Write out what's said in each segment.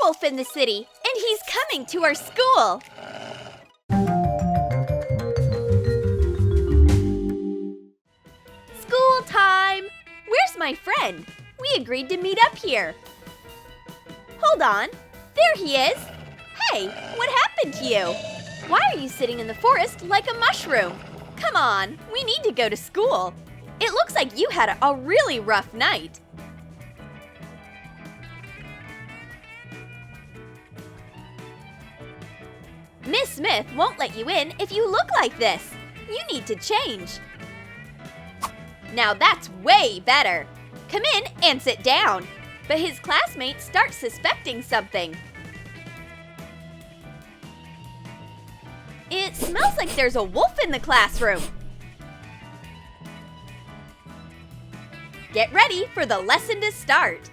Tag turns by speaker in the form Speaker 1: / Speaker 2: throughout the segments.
Speaker 1: werewolf in the city, and he's coming to our school! School time! Where's my friend? We agreed to meet up here. Hold on. There he is! Hey, what happened to you? Why are you sitting in the forest like a mushroom? Come on, we need to go to school. It looks like you had a really rough night. Miss Smith won't let you in if you look like this. You need to change. Now that's way better. Come in and sit down. But his classmates start suspecting something. It smells like there's a wolf in the classroom. Get ready for the lesson to start.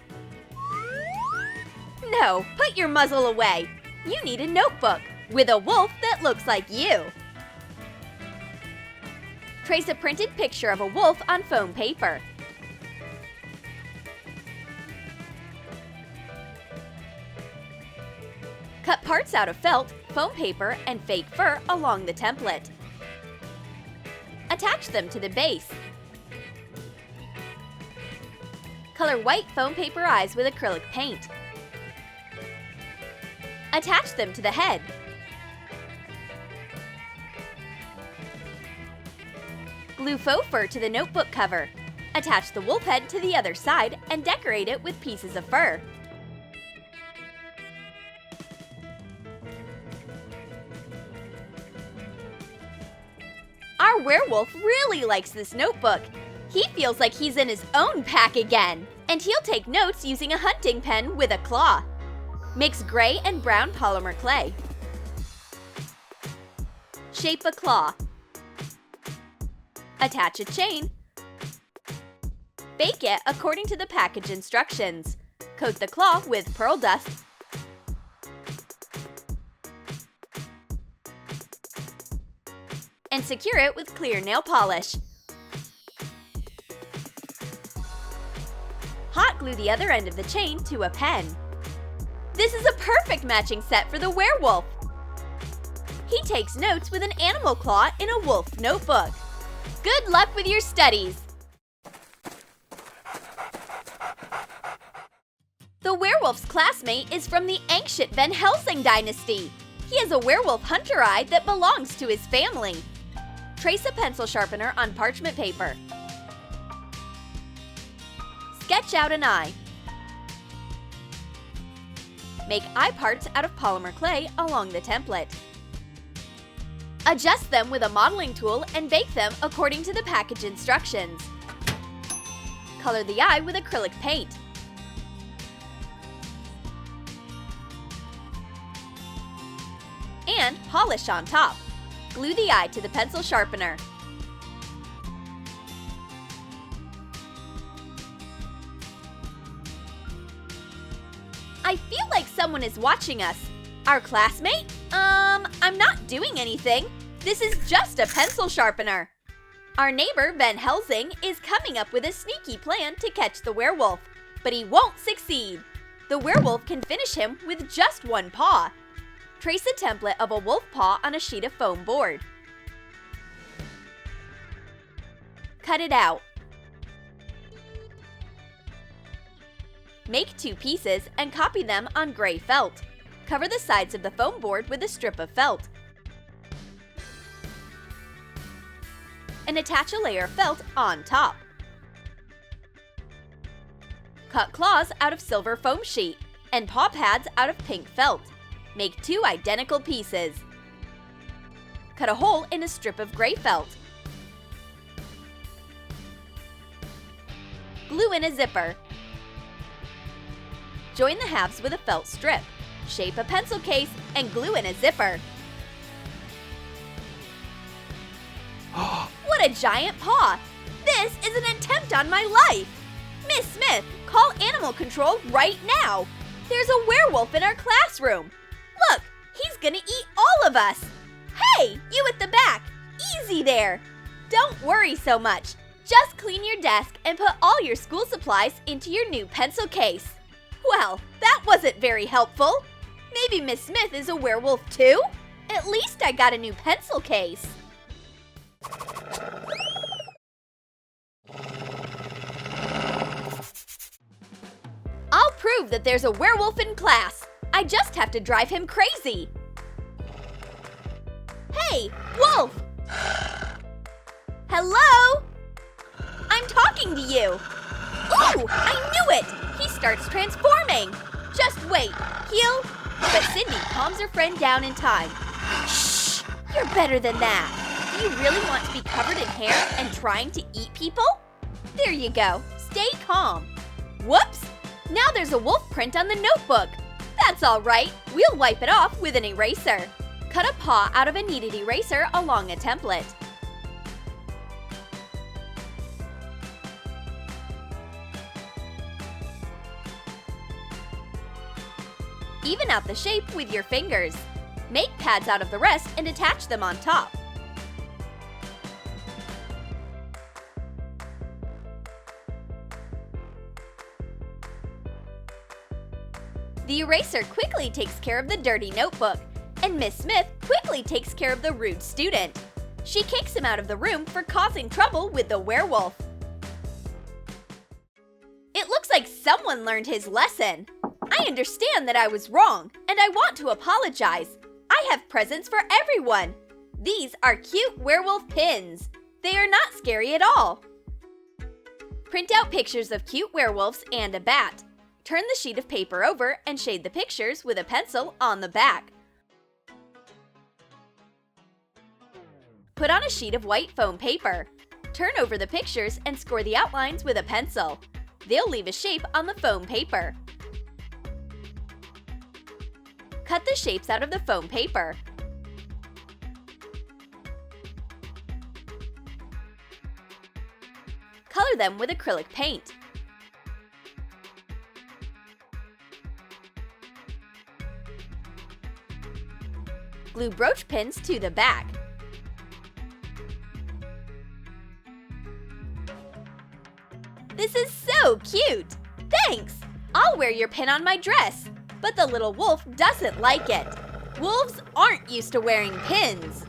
Speaker 1: No, put your muzzle away. You need a notebook with a wolf that looks like you. Trace a printed picture of a wolf on foam paper. Cut parts out of felt, foam paper, and fake fur along the template. Attach them to the base. Color white foam paper eyes with acrylic paint. Attach them to the head. Glue faux fur to the notebook cover. Attach the wolf head to the other side and decorate it with pieces of fur. Our werewolf really likes this notebook. He feels like he's in his own pack again, and he'll take notes using a hunting pen with a claw. Mix gray and brown polymer clay. Shape a claw. Attach a chain. Bake it according to the package instructions. Coat the claw with pearl dust. And secure it with clear nail polish. Hot glue the other end of the chain to a pen. This is a perfect matching set for the werewolf. He takes notes with an animal claw in a wolf notebook. Good luck with your studies! The werewolf's classmate is from the ancient Van Helsing dynasty. He has a werewolf hunter eye that belongs to his family. Trace a pencil sharpener on parchment paper. Sketch out an eye. Make eye parts out of polymer clay along the template. Adjust them with a modeling tool and bake them according to the package instructions. Color the eye with acrylic paint. And polish on top. Glue the eye to the pencil sharpener. I feel like someone is watching us. Our classmate? I'm not doing anything. This is just a pencil sharpener. Our neighbor, Van Helsing, is coming up with a sneaky plan to catch the werewolf, but he won't succeed. The werewolf can finish him with just one paw. Trace a template of a wolf paw on a sheet of foam board. Cut it out. Make 2 pieces and copy them on gray felt. Cover the sides of the foam board with a strip of felt. And attach a layer of felt on top. Cut claws out of silver foam sheet and paw pads out of pink felt. Make 2 identical pieces. Cut a hole in a strip of gray felt. Glue in a zipper. Join the halves with a felt strip. Shape a pencil case and glue in a zipper. What a giant paw! This is an attempt on my life! Miss Smith, call animal control right now! There's a werewolf in our classroom! Look, he's gonna eat all of us! Hey, you at the back! Easy there! Don't worry so much. Just clean your desk and put all your school supplies into your new pencil case. Well, that wasn't very helpful. Maybe Miss Smith is a werewolf too? At least I got a new pencil case. I'll prove that there's a werewolf in class. I just have to drive him crazy. Hey, Wolf! Hello? I'm talking to you. Ooh, I knew it! He starts transforming. Just wait, he'll... But Cindy calms her friend down in time. Shh, you're better than that. Do you really want to be covered in hair and trying to eat people? There you go, stay calm. Whoops, now there's a wolf print on the notebook. That's all right, we'll wipe it off with an eraser. Cut a paw out of a kneaded eraser along a template. Even out the shape with your fingers. Make pads out of the rest and attach them on top. The eraser quickly takes care of the dirty notebook, and Miss Smith quickly takes care of the rude student. She kicks him out of the room for causing trouble with the werewolf. It looks like someone learned his lesson. I understand that I was wrong, and I want to apologize. I have presents for everyone. These are cute werewolf pins. They are not scary at all. Print out pictures of cute werewolves and a bat. Turn the sheet of paper over and shade the pictures with a pencil on the back. Put on a sheet of white foam paper. Turn over the pictures and score the outlines with a pencil. They'll leave a shape on the foam paper. Cut the shapes out of the foam paper. Color them with acrylic paint. Glue brooch pins to the back. This is so cute! Thanks! I'll wear your pin on my dress. But the little wolf doesn't like it. Wolves aren't used to wearing pins.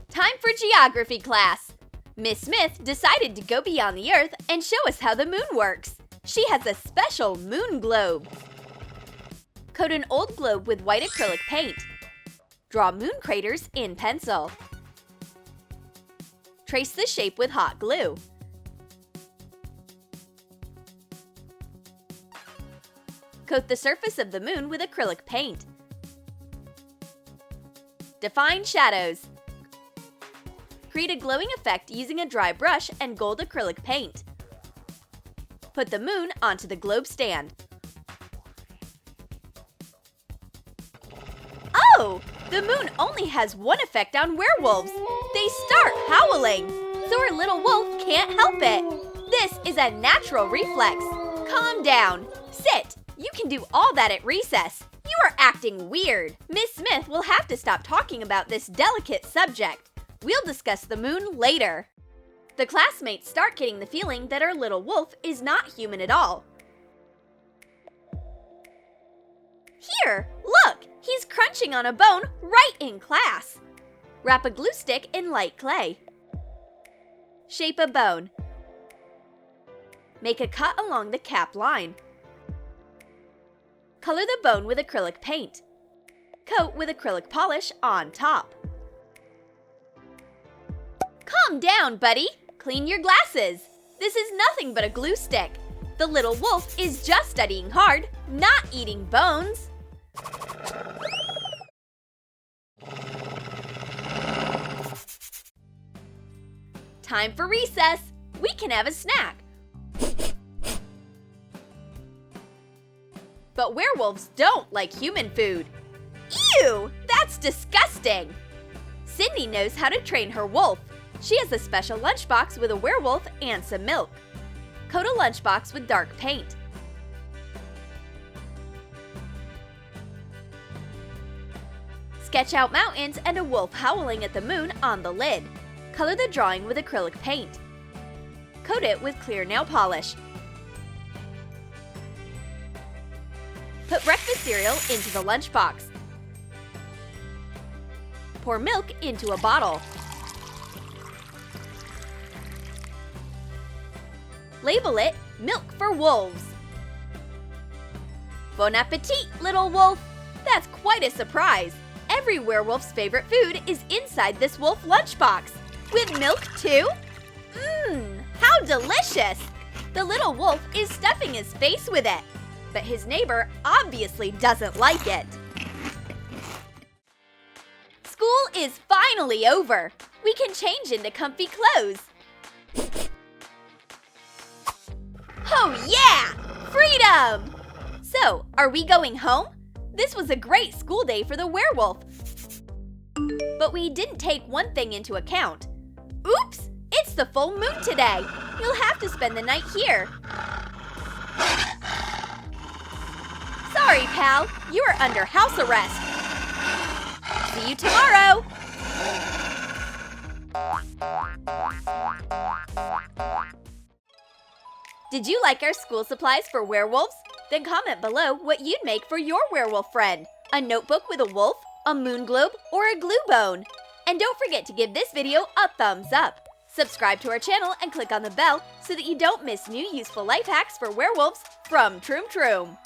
Speaker 1: Time for geography class. Miss Smith decided to go beyond the Earth and show us how the moon works. She has a special moon globe. Coat an old globe with white acrylic paint. Draw moon craters in pencil. Trace the shape with hot glue. Coat the surface of the moon with acrylic paint. Define shadows. Create a glowing effect using a dry brush and gold acrylic paint. Put the moon onto the globe stand. Oh! The moon only has one effect on werewolves. They start howling, so our little wolf can't help it. This is a natural reflex. Calm down. Sit. You can do all that at recess. You are acting weird. Miss Smith will have to stop talking about this delicate subject. We'll discuss the moon later. The classmates start getting the feeling that our little wolf is not human at all. Here, look! He's crunching on a bone right in class. Wrap a glue stick in light clay. Shape a bone. Make a cut along the cap line. Color the bone with acrylic paint. Coat with acrylic polish on top. Calm down, buddy. Clean your glasses. This is nothing but a glue stick. The little wolf is just studying hard, not eating bones. Time for recess. We can have a snack. But werewolves don't like human food. Ew! That's disgusting! Cindy knows how to train her wolf. She has a special lunchbox with a werewolf and some milk. Coat a lunchbox with dark paint. Sketch out mountains and a wolf howling at the moon on the lid. Color the drawing with acrylic paint. Coat it with clear nail polish. Put breakfast cereal into the lunchbox. Pour milk into a bottle. Label it Milk for Wolves. Bon appetit, little wolf! That's quite a surprise. Every werewolf's favorite food is inside this wolf lunchbox. With milk too? Mmm, how delicious! The little wolf is stuffing his face with it, but his neighbor obviously doesn't like it. School is finally over. We can change into comfy clothes. Oh yeah! Freedom! So, are we going home? This was a great school day for the werewolf. But we didn't take one thing into account. Oops! It's the full moon today. You'll have to spend the night here. Sorry, pal. You are under house arrest. See you tomorrow. Did you like our school supplies for werewolves? Then comment below what you'd make for your werewolf friend. A notebook with a wolf, a moon globe, or a glue bone. And don't forget to give this video a thumbs up. Subscribe to our channel and click on the bell so that you don't miss new useful life hacks for werewolves from Troom.